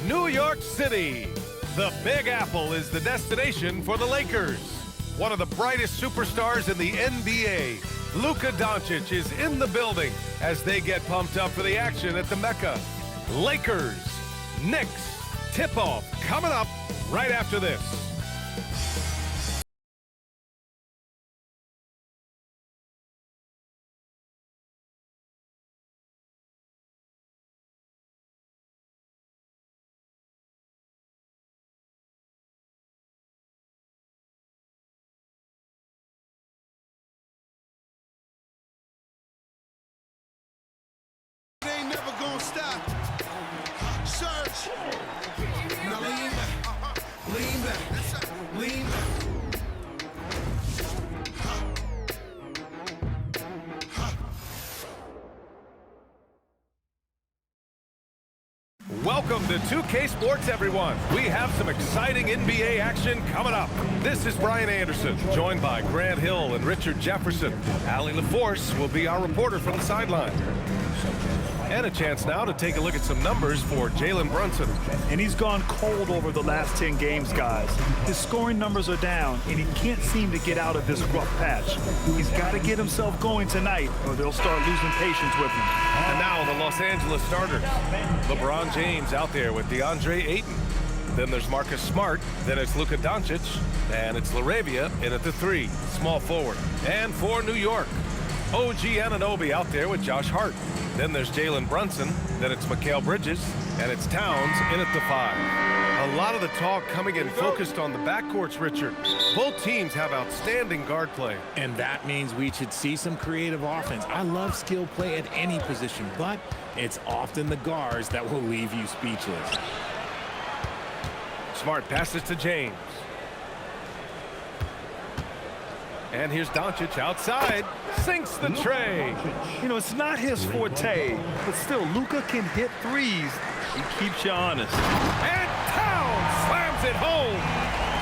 New York City. The Big Apple is the destination for the Lakers. One of the brightest superstars in the NBA, Luka Doncic, is in the building as they get pumped up for the action at the Mecca. Lakers, Knicks, tip-off coming up right after this. Never gonna stop. Surge. Now lean back. Lean back. Lean back. Welcome to 2K Sports, everyone. We have some exciting NBA action coming up. This is Brian Anderson, joined by Grant Hill and Richard Jefferson. Allie LaForce will be our reporter from the sideline. And a chance now to take a look at some numbers for Jalen Brunson. And he's gone cold over the last 10 games, guys. His scoring numbers are down, and he can't seem to get out of this rough patch. He's got to get himself going tonight, or they'll start losing patience with him. And now the Los Angeles starters. LeBron James out there with DeAndre Ayton. Then there's Marcus Smart. Then it's Luka Doncic. And it's LaRavia in at the 3, small forward. And for New York, OG Anunoby out there with Josh Hart. Then there's Jalen Brunson. Then it's Mikal Bridges. And it's Towns in at the 5. A lot of the talk coming in focused on the backcourts, Richard. Both teams have outstanding guard play. And that means we should see some creative offense. I love skill play at any position, but it's often the guards that will leave you speechless. Smart passes to James. And here's Doncic outside, sinks the tray. You know, it's not his forte, but still, Luka can hit threes. He keeps you honest. And Towns slams it home.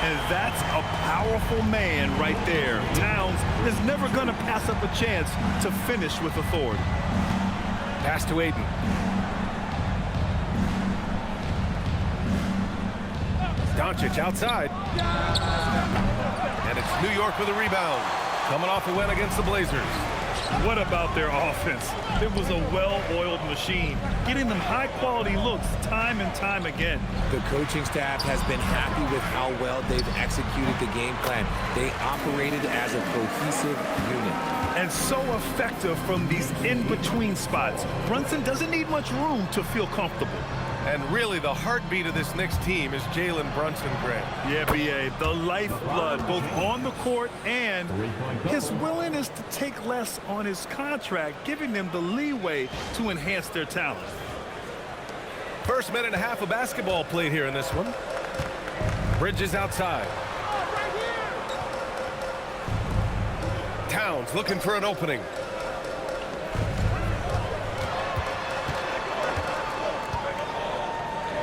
And that's a powerful man right there. Towns is never going to pass up a chance to finish with authority. Pass to Ayton. Doncic outside. And it's New York with a rebound. Coming off a win against the Blazers. What about their offense? It was a well-oiled machine, getting them high-quality looks time and time again. The coaching staff has been happy with how well they've executed the game plan. They operated as a cohesive unit. And so effective from these in-between spots. Brunson doesn't need much room to feel comfortable. And really, the heartbeat of this Knicks team is Jalen Brunson, Grant. Yeah, B.A., the lifeblood, both on the court and his willingness to take less on his contract, giving them the leeway to enhance their talent. First minute and a half of basketball played here in this one. Bridges outside. Towns looking for an opening.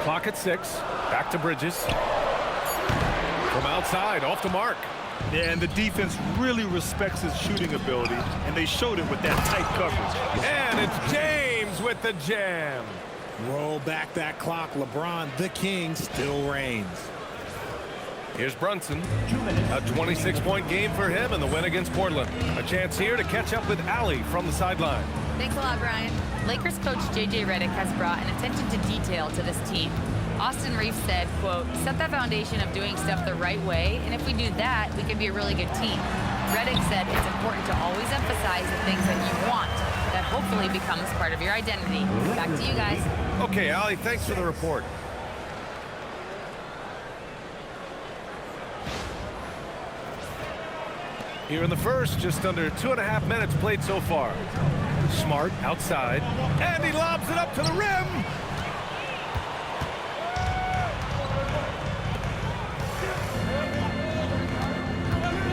Clock at 6. Back to Bridges. From outside, off the mark. Yeah, and the defense really respects his shooting ability, and they showed it with that tight coverage. And it's James with the jam. Roll back that clock. LeBron, the king, still reigns. Here's Brunson. A 26-point game for him in the win against Portland. A chance here to catch up with Allie from the sideline. Thanks a lot, Brian. Lakers coach J.J. Redick has brought an attention to detail to this team. Austin Reeves said, quote, set that foundation of doing stuff the right way, and if we do that, we can be a really good team. Redick said it's important to always emphasize the things that you want. That hopefully becomes part of your identity. Back to you guys. Okay, Allie, thanks for the report. Here in the first, just under 2.5 minutes played so far. Smart outside, and he lobs it up to the rim.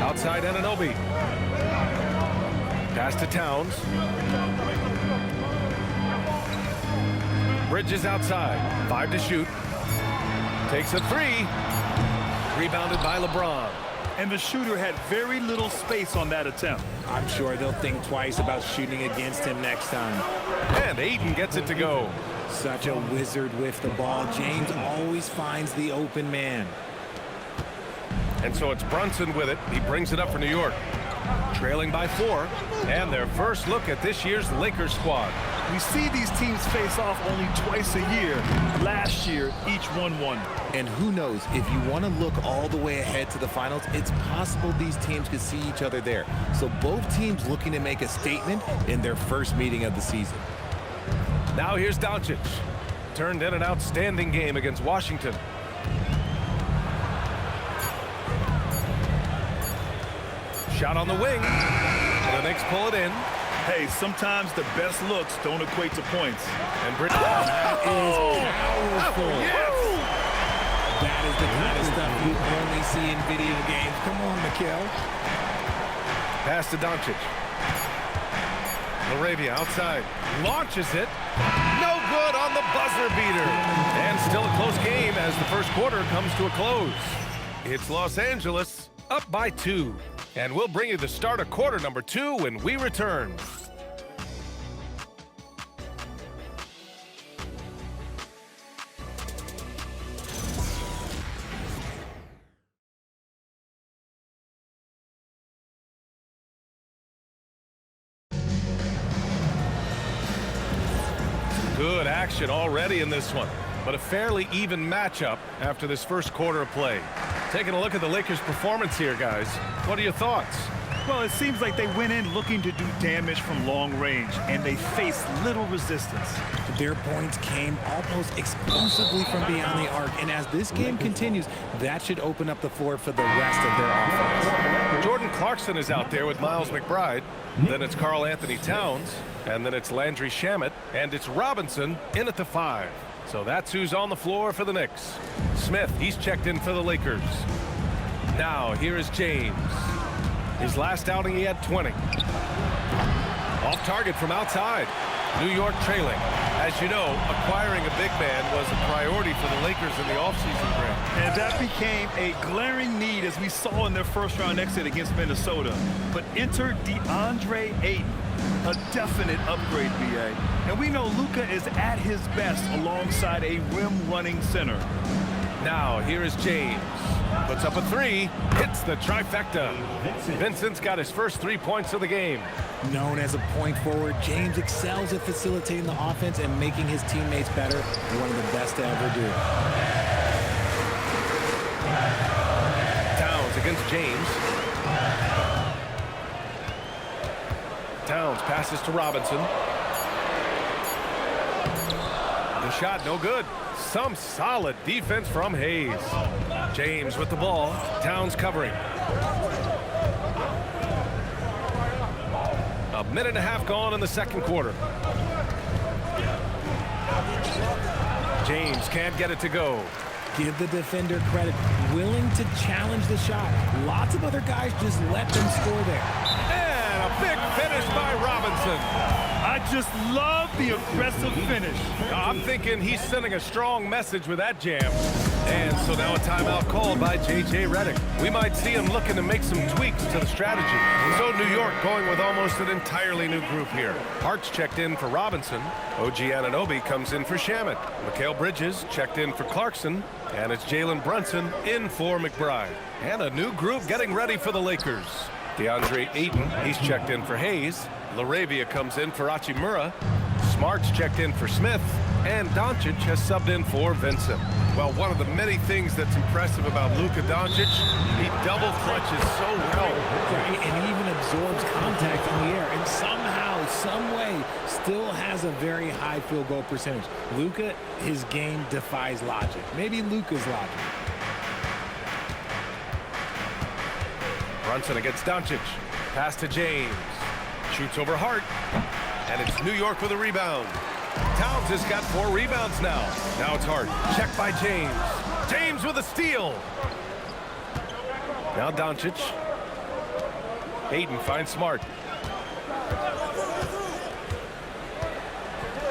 Outside Anunoby. Pass to Towns. Bridges outside. 5 to shoot. Takes a 3. Rebounded by LeBron. And the shooter had very little space on that attempt. I'm sure they'll think twice about shooting against him next time. And Ayton gets it to go. Such a wizard with the ball. James always finds the open man. And so it's Brunson with it. He brings it up for New York. Trailing by 4. And their first look at this year's Lakers squad. We see these teams face off only twice a year. Last year, each won. And who knows, if you want to look all the way ahead to the finals, it's possible these teams could see each other there. So both teams looking to make a statement in their first meeting of the season. Now here's Doncic. Turned in an outstanding game against Washington. Shot on the wing. The Knicks pull it in. Hey, sometimes the best looks don't equate to points. And That is powerful. Yes! That is the kind of stuff you only see in video games. Come on, Mikhail. Pass to Doncic. Laravia outside. Launches it. No good on the buzzer beater. And still a close game as the first quarter comes to a close. It's Los Angeles up by 2. And we'll bring you the start of quarter number 2 when we return. Good action already in this one, but a fairly even matchup after this first quarter of play. Taking a look at the Lakers' performance here, guys. What are your thoughts? Well, it seems like they went in looking to do damage from long range, and they faced little resistance. Their points came almost exclusively from beyond the arc, and as this game continues, that should open up the floor for the rest of their offense. Jordan Clarkson is out there with Miles McBride. Then it's Karl Anthony Towns, and then it's Landry Shamet, and it's Robinson in at the 5. So that's who's on the floor for the Knicks. Smith, he's checked in for the Lakers. Now, here is James. His last outing, he had 20. Off target from outside. New York trailing. As you know, acquiring a big man was a priority for the Lakers in the offseason, Grant. And that became a glaring need as we saw in their first-round exit against Minnesota. But enter DeAndre Ayton, a definite upgrade, BA. And we know Luka is at his best alongside a rim-running center. Now, here is James. Puts up a 3, hits the trifecta. Vincent's got his first 3 points of the game. Known as a point forward, James excels at facilitating the offense and making his teammates better. One of the best to ever do. Towns against James. Towns passes to Robinson. The shot no good. Some solid defense from Hayes. James with the ball. Towns covering. A minute and a half gone in the second quarter. James can't get it to go. Give the defender credit. Willing to challenge the shot. Lots of other guys just let them score there. And a big finish by Robinson. I just love the aggressive finish. I'm thinking he's sending a strong message with that jam. And so now a timeout called by J.J. Redick. We might see him looking to make some tweaks to the strategy. So New York going with almost an entirely new group here. Hart's checked in for Robinson. OG Anunoby comes in for Shamet. Mikal Bridges checked in for Clarkson. And it's Jalen Brunson in for McBride. And a new group getting ready for the Lakers. DeAndre Ayton, he's checked in for Hayes. Laravia comes in for Hachimura. Smart's checked in for Smith. And Doncic has subbed in for Vincent. Well, one of the many things that's impressive about Luka Doncic, he double clutches so well. Right, and even absorbs contact in the air. And somehow, some way, still has a very high field goal percentage. Luka, his game defies logic. Maybe Luka's logic. Brunson against Doncic. Pass to James. Shoots over Hart. And it's New York with a rebound. Towns has got 4 rebounds now. Now it's Hart. Checked by James. James with a steal. Now Doncic. Ayton finds Smart.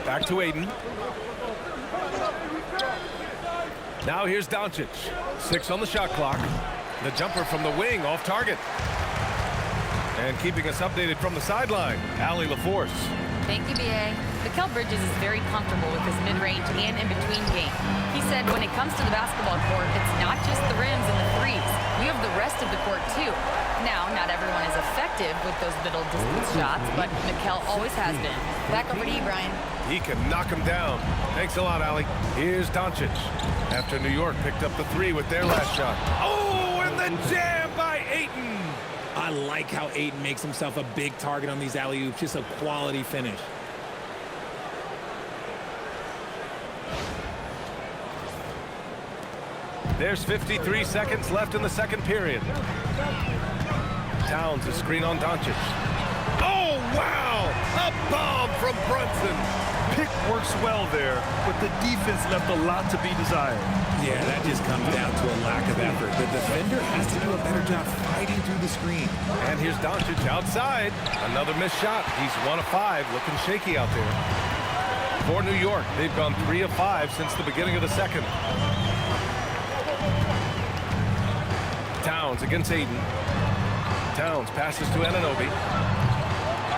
Back to Ayton. Now here's Doncic. 6 on the shot clock. The jumper from the wing off target. And keeping us updated from the sideline, Allie LaForce. Thank you, BA. Mikal Bridges is very comfortable with his mid-range and in-between game. He said when it comes to the basketball court, it's not just the rims and the threes. We have the rest of the court too. Now, not everyone is effective with those middle distance shots, but Mikal always has been. Back over to you, Brian. He can knock him down. Thanks a lot, Allie. Here's Doncic. After New York picked up the 3 with their last shot. Oh, and the jam by Ayton. I like how Ayton makes himself a big target on these alley-oops. Just a quality finish. There's 53 seconds left in the second period. Towns, a screen on Doncic. Oh, wow! A bomb from Brunson. Pick works well there, but the defense left a lot to be desired. Yeah, that just comes down to a lack of effort. The defender has to do a better job fighting through the screen. And here's Doncic outside. Another missed shot. He's 1 of 5, looking shaky out there. For New York, they've gone 3 of 5 since the beginning of the second. Towns against Ayton. Towns passes to Anunoby.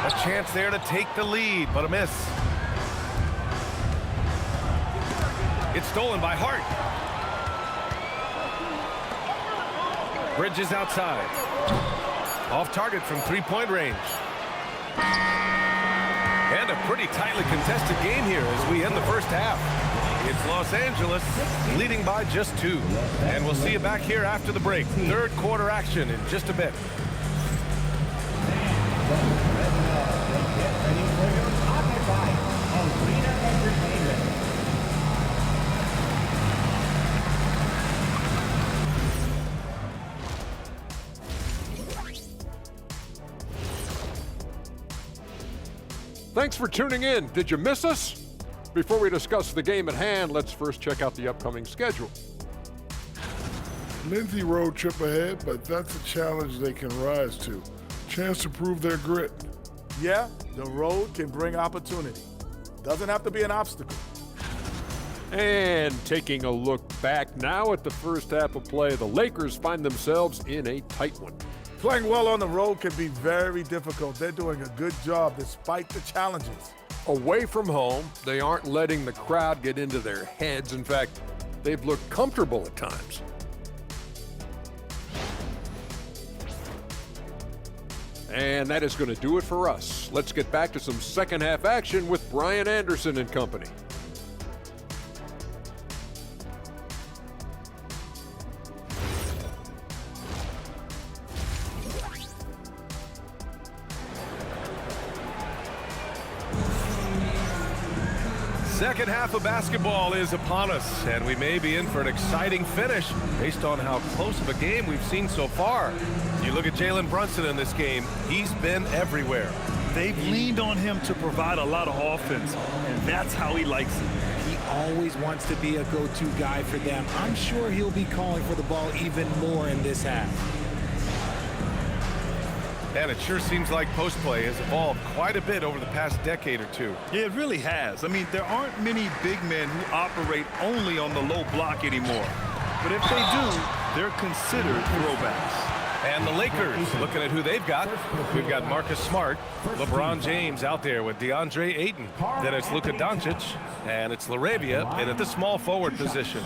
A chance there to take the lead, but a miss. It's stolen by Hart. Bridges outside. Off target from three-point range. And a pretty tightly contested game here as we end the first half. It's Los Angeles leading by just 2. And we'll see you back here after the break. Third quarter action in just a bit. Thanks for tuning in. Did you miss us? Before we discuss the game at hand, let's first check out the upcoming schedule. Lengthy road trip ahead, but that's a challenge they can rise to. Chance to prove their grit. Yeah, the road can bring opportunity. Doesn't have to be an obstacle. And taking a look back now at the first half of play, the Lakers find themselves in a tight one. Playing well on the road can be very difficult. They're doing a good job despite the challenges. Away from home, they aren't letting the crowd get into their heads. In fact, they've looked comfortable at times. And that is going to do it for us. Let's get back to some second half action with Brian Anderson and company. Second half of basketball is upon us, and we may be in for an exciting finish based on how close of a game we've seen so far. You look at Jalen Brunson in this game, he's been everywhere. They've leaned on him to provide a lot of offense, and that's how he likes it. He always wants to be a go-to guy for them. I'm sure he'll be calling for the ball even more in this half. And it sure seems like post play has evolved quite a bit over the past decade or two. Yeah, it really has. I mean, there aren't many big men who operate only on the low block anymore. But if they do, they're considered throwbacks. And the Lakers, looking at who they've got. We've got Marcus Smart, LeBron James out there with DeAndre Ayton. Then it's Luka Doncic, and it's LaRavia in at the small forward position.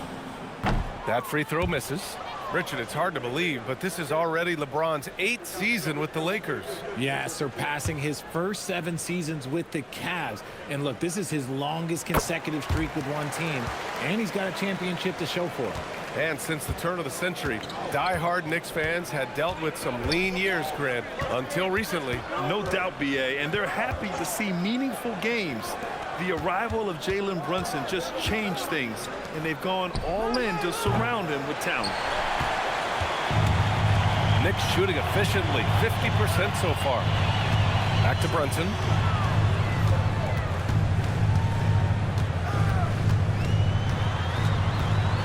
That free throw misses. Richard, it's hard to believe, but this is already LeBron's 8th season with the Lakers. Yeah, surpassing his first 7 seasons with the Cavs. And look, this is his longest consecutive streak with one team, and he's got a championship to show for it. And since the turn of the century, die-hard Knicks fans had dealt with some lean years, Grant, until recently. No doubt, B.A., and they're happy to see meaningful games. The arrival of Jalen Brunson just changed things, and they've gone all in to surround him with talent. Knicks shooting efficiently, 50% so far. Back to Brunson.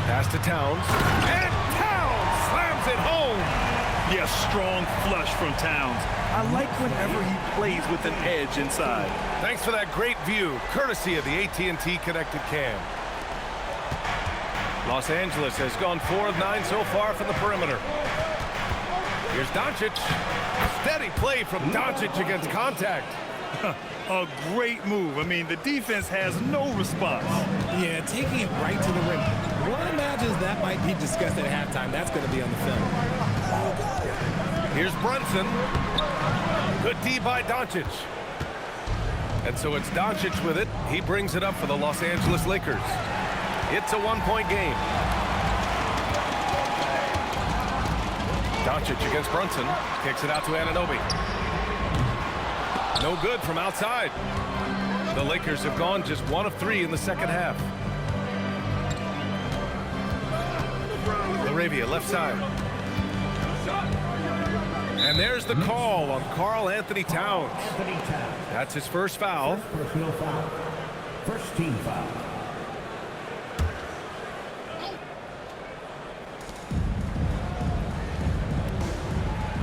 Pass to Towns. And Towns slams it home. Yes, strong flush from Towns. I like whenever he plays with an edge inside. Thanks for that great view, courtesy of the AT&T Connected Cam. Los Angeles has gone 4 of 9 so far from the perimeter. Here's Doncic. Steady play from Doncic against contact. A great move. I mean, the defense has no response. Yeah, taking it right to the rim. One imagines that might be discussed at halftime. That's going to be on the film. Here's Brunson. Good D by Doncic. And so it's Doncic with it. He brings it up for the Los Angeles Lakers. It's a one-point game. Doncic against Brunson. Kicks it out to Anunoby. No good from outside. The Lakers have gone just 1 of 3 in the second half. Laravia, left side. And there's the call on Karl Anthony Towns. That's his first foul. Personal foul. First team foul.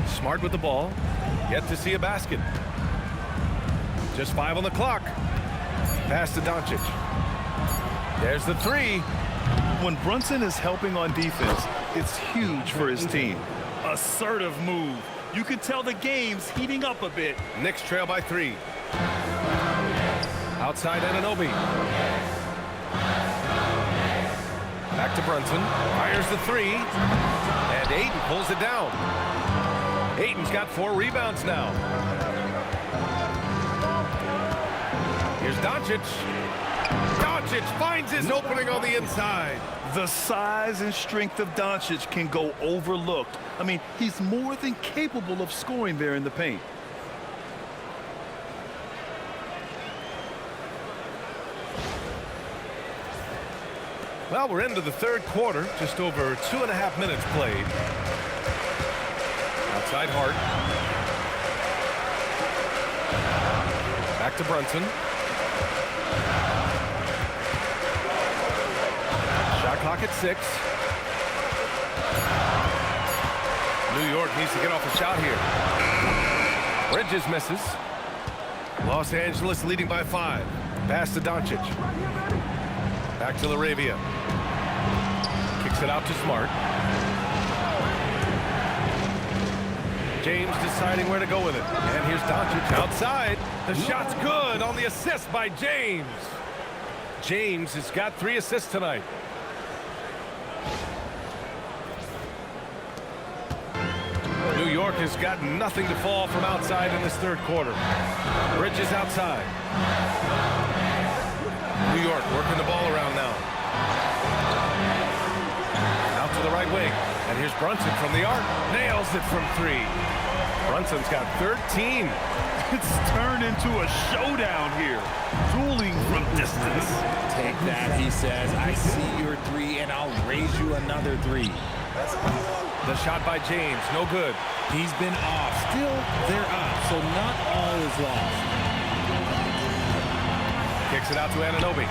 Smart with the ball. Yet to see a basket. Just 5 on the clock. Pass to Doncic. There's the 3. When Brunson is helping on defense, it's huge for his team. Assertive move. You can tell the game's heating up a bit. Knicks trail by 3. Outside Anunoby. Back to Brunson. Fires the 3. And Ayton pulls it down. Ayton's got 4 rebounds now. Here's Doncic. Doncic finds his opening on the inside. The size and strength of Doncic can go overlooked. I mean, he's more than capable of scoring there in the paint. Well, we're into the third quarter. Just over 2.5 minutes played. Outside Hart. Back to Brunson. Shot clock at 6. New York needs to get off a shot here. Bridges misses. Los Angeles leading by 5. Pass to Doncic. Back to Laravia. Kicks it out to Smart. James deciding where to go with it. And here's Doncic outside. The shot's good on the assist by James. James has got 3 assists tonight. New York has got nothing to fall from outside in this third quarter. Bridges outside. New York working the ball around now. Out to the right wing. And here's Brunson from the arc. Nails it from 3. Brunson's got 13. It's turned into a showdown here. Dueling from distance. Take that, he says. I see your 3, and I'll raise you another 3. The shot by James, no good. He's been off. Still, they're up, so not all is lost. Kicks it out to Anunoby.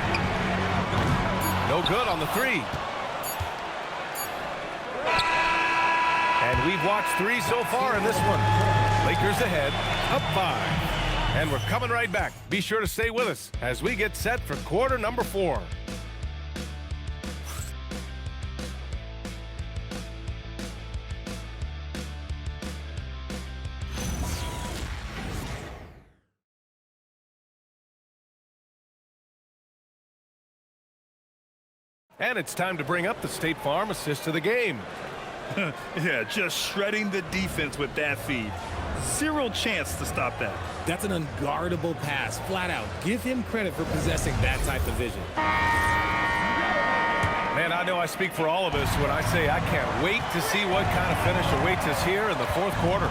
No good on the 3. And we've watched 3 so far in this one. Lakers ahead, up 5. And we're coming right back. Be sure to stay with us as we get set for quarter number 4. And it's time to bring up the State Farm assist of the game. Yeah, just shredding the defense with that feed. 0 chance to stop that. That's an unguardable pass, flat out. Give him credit for possessing that type of vision. Man, I know I speak for all of us when I say I can't wait to see what kind of finish awaits us here in the fourth quarter.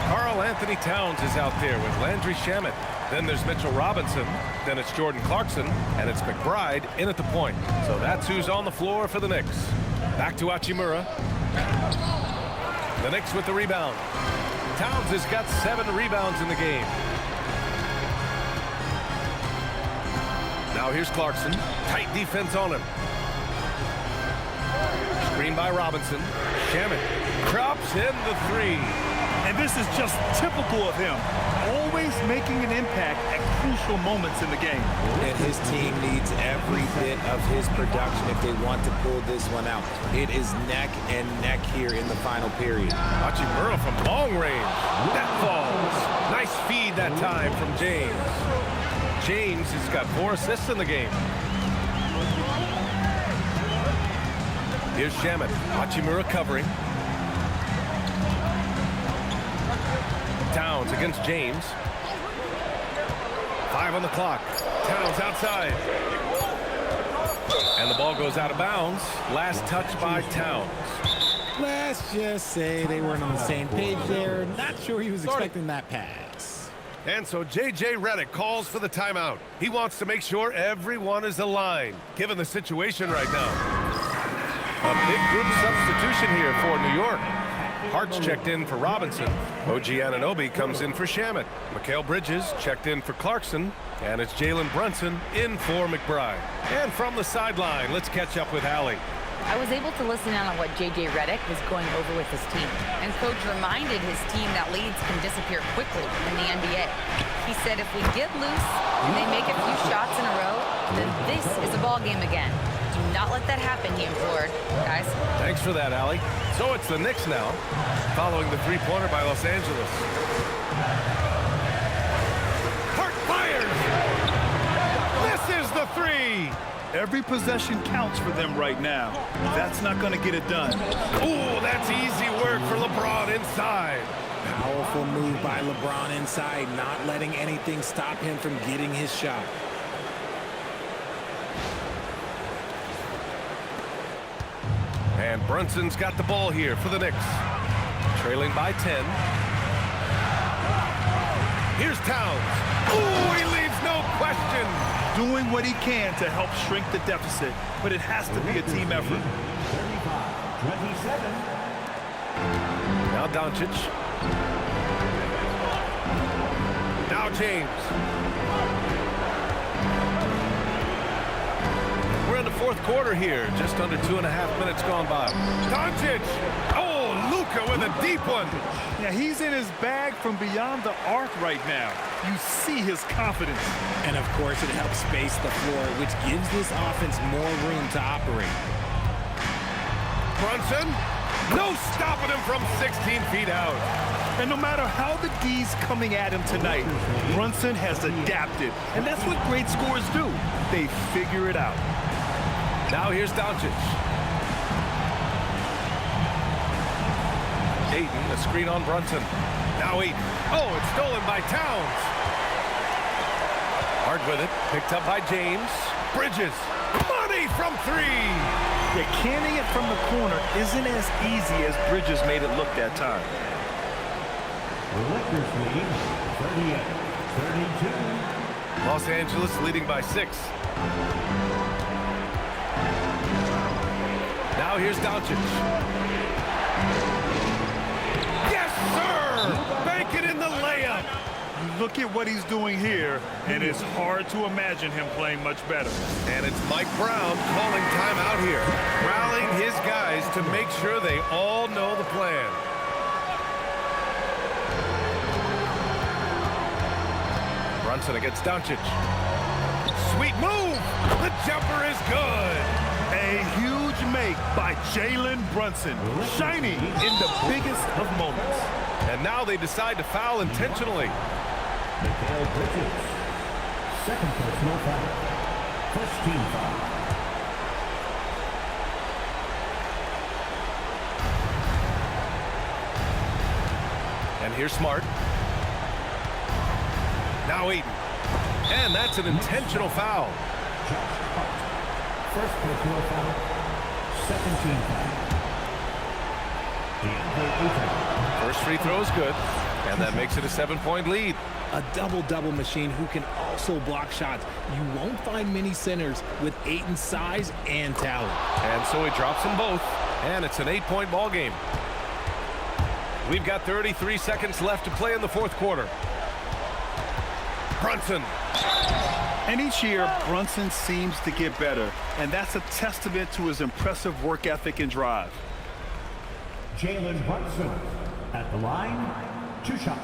Karl Anthony Towns is out there with Landry Shamet. Then there's Mitchell Robinson. Then it's Jordan Clarkson. And it's McBride in at the point. So that's who's on the floor for the Knicks. Back to Hachimura. The Knicks with the rebound. Towns has got 7 rebounds in the game. Now here's Clarkson. Tight defense on him. Screen by Robinson. Shamet drops in the 3. And this is just typical of him. Always making an impact at crucial moments in the game. And his team needs every bit of his production if they want to pull this one out. It is neck and neck here in the final period. Hachimura from long range. That falls. Nice feed that time from James. James has got 4 assists in the game. Here's Shamet. Hachimura covering. Towns against James. 5 on the clock. Towns outside. And the ball goes out of bounds. Last touch by Towns. Let's just say they weren't on the same page there. Not sure he was expecting that pass. And so J.J. Redick calls for the timeout. He wants to make sure everyone is aligned, given the situation right now. A big group substitution here for New York. Hart's checked in for Robinson. OG Anunoby comes in for Shamet. Mikal Bridges checked in for Clarkson. And it's Jalen Brunson in for McBride. And from the sideline, let's catch up with Allie. I was able to listen in on what J.J. Redick was going over with his team. And Coach reminded his team that leads can disappear quickly in the NBA. He said if we get loose and they make a few shots in a row, then this is a ball game again. Do not let that happen, he implored. Guys. Thanks for that, Allie. So it's the Knicks now, following the three-pointer by Los Angeles. Hart fires! This is the three! Every possession counts for them right now. That's not going to get it done. Ooh, that's easy work for LeBron inside. Powerful move by LeBron inside, not letting anything stop him from getting his shot. And Brunson's got the ball here for the Knicks. Trailing by 10. Here's Towns. Ooh, he leaves no question. Doing what he can to help shrink the deficit, but it has to be a team effort. 35-27. Now Doncic. Now James. We're in the fourth quarter here. Just under 2.5 minutes gone by. Doncic. Oh, Luka with a deep one. Yeah, he's in his bag from beyond the arc right now. You see his confidence. And of course, it helps space the floor, which gives this offense more room to operate. Brunson. No stopping him from 16 feet out. And no matter how the D's coming at him tonight, Brunson has adapted. And that's what great scorers do. They figure it out. Now here's Doncic. Ayton, a screen on Brunson. Now Ayton. Oh, it's stolen by Towns. Hard with it. Picked up by James. Bridges. Money from three. Yeah, canning it from the corner isn't as easy as Bridges made it look that time. Lakers lead 38-32. Los Angeles leading by 6. Now here's Doncic. Yes, sir! Bank it in the layup. Look at what he's doing here, and it's hard to imagine him playing much better. And it's Mike Brown calling timeout here, rallying his guys to make sure they all know the plan. Brunson against Doncic. Sweet move! The jumper is good! A huge make by Jalen Brunson, shining in the biggest of moments. And now they decide to foul intentionally. Mikal Bridges. Second personal foul. First team foul. And here's Smart. Now Ayton. And that's an intentional foul. First personal foul. Second team foul. First free throw is good. And that makes it a 7-point lead. A double-double machine who can also block shots. You won't find many centers with Ayton's size and talent. And so he drops them both. And it's an 8-point ball game. We've got 33 seconds left to play in the fourth quarter. Brunson. And each year, Brunson seems to get better. And that's a testament to his impressive work ethic and drive. Jalen Brunson at the line. 2 shots.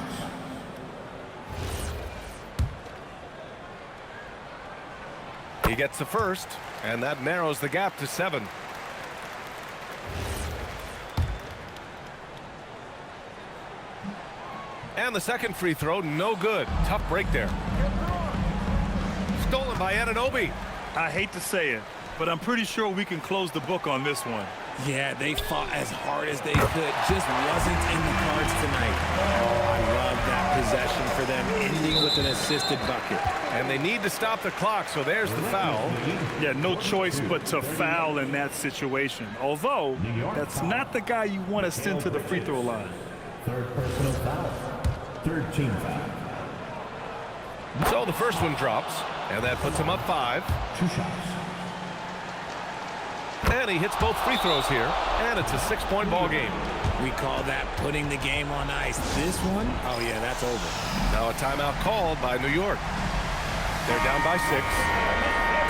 He gets the first, and that narrows the gap to 7. And the second free throw, no good. Tough break there. stolen by Anunoby. I hate to say it, but I'm pretty sure we can close the book on this one. Yeah, they fought as hard as they could. Just wasn't in the cards tonight. Oh, I love that possession for them, ending with an assisted bucket. And they need to stop the clock, so there's the foul. Yeah, no choice but to foul in that situation. Although, that's not the guy you want to send to the free throw line. Third personal foul. Third team foul. So the first one drops, and that puts him up 5. 2 shots. And he hits both free throws here, and it's a 6-point ball game. We call that putting the game on ice. This one, oh yeah, that's over. Now a timeout called by New York. They're down by 6.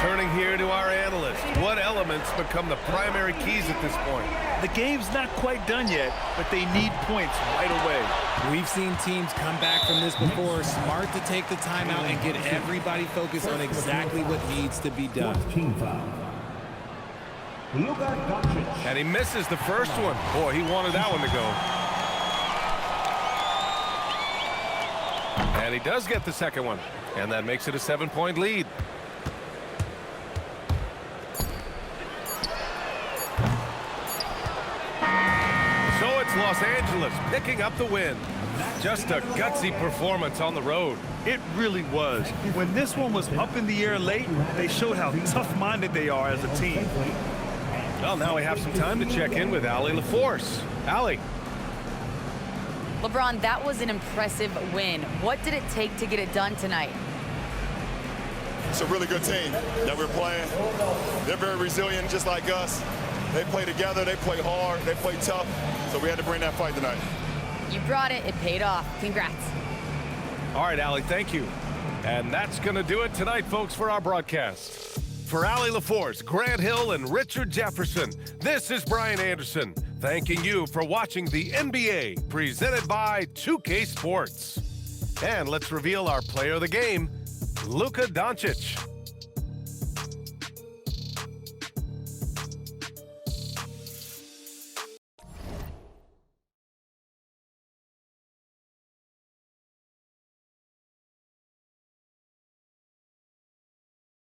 Turning here to our analyst. What elements become the primary keys at this point? The game's not quite done yet, but they need points right away. We've seen teams come back from this before. Smart to take the timeout and get everybody focused on exactly what needs to be done. Fourth team foul. Luka Doncic. And he misses the first one. Boy, he wanted that one to go. And he does get the second one. And that makes it a 7-point lead. So it's Los Angeles picking up the win. Just a gutsy performance on the road. It really was. When this one was up in the air late, they showed how tough-minded they are as a team. Well, now we have some time to check in with Allie LaForce. Allie. LeBron, that was an impressive win. What did it take to get it done tonight? It's a really good team that we're playing. They're very resilient, just like us. They play together, they play hard, they play tough, so we had to bring that fight tonight. You brought it. It paid off. Congrats. All right, Allie, thank you. And that's going to do it tonight, folks, for our broadcast. For Allie LaForce, Grant Hill, and Richard Jefferson, this is Brian Anderson, thanking you for watching the NBA, presented by 2K Sports. And let's reveal our player of the game, Luka Doncic.